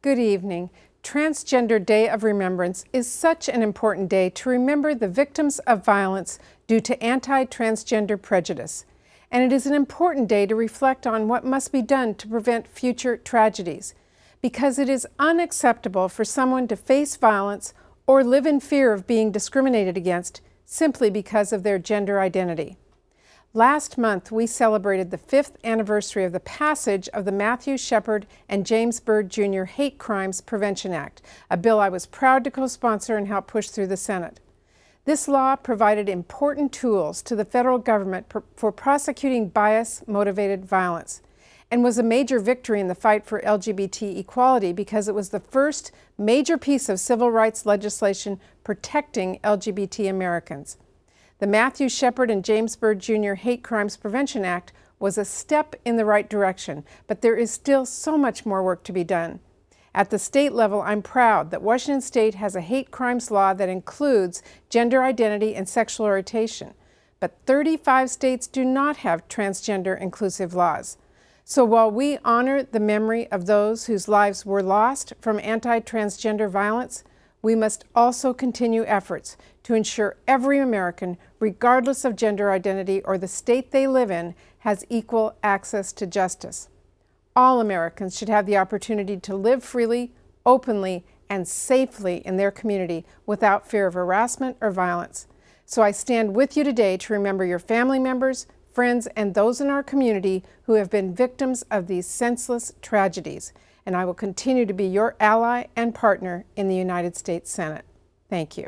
Good evening. Transgender Day of Remembrance is such an important day to remember the victims of violence due to anti-transgender prejudice. And it is an important day to reflect on what must be done to prevent future tragedies, because it is unacceptable for someone to face violence or live in fear of being discriminated against simply because of their gender identity. Last month, we celebrated the 5th anniversary of the passage of the Matthew Shepard and James Byrd Jr. Hate Crimes Prevention Act, a bill I was proud to co-sponsor and help push through the Senate. This law provided important tools to the federal government for prosecuting bias-motivated violence, and was a major victory in the fight for LGBT equality because it was the first major piece of civil rights legislation protecting LGBT Americans. The Matthew Shepard and James Byrd Jr. Hate Crimes Prevention Act was a step in the right direction, but there is still so much more work to be done. At the state level, I'm proud that Washington State has a hate crimes law that includes gender identity and sexual orientation, but 35 states do not have transgender inclusive laws. So while we honor the memory of those whose lives were lost from anti-transgender violence, we must also continue efforts to ensure every American, regardless of gender identity or the state they live in, has equal access to justice. All Americans should have the opportunity to live freely, openly, and safely in their community without fear of harassment or violence. So I stand with you today to remember your family members, friends, and those in our community who have been victims of these senseless tragedies. And I will continue to be your ally and partner in the United States Senate. Thank you.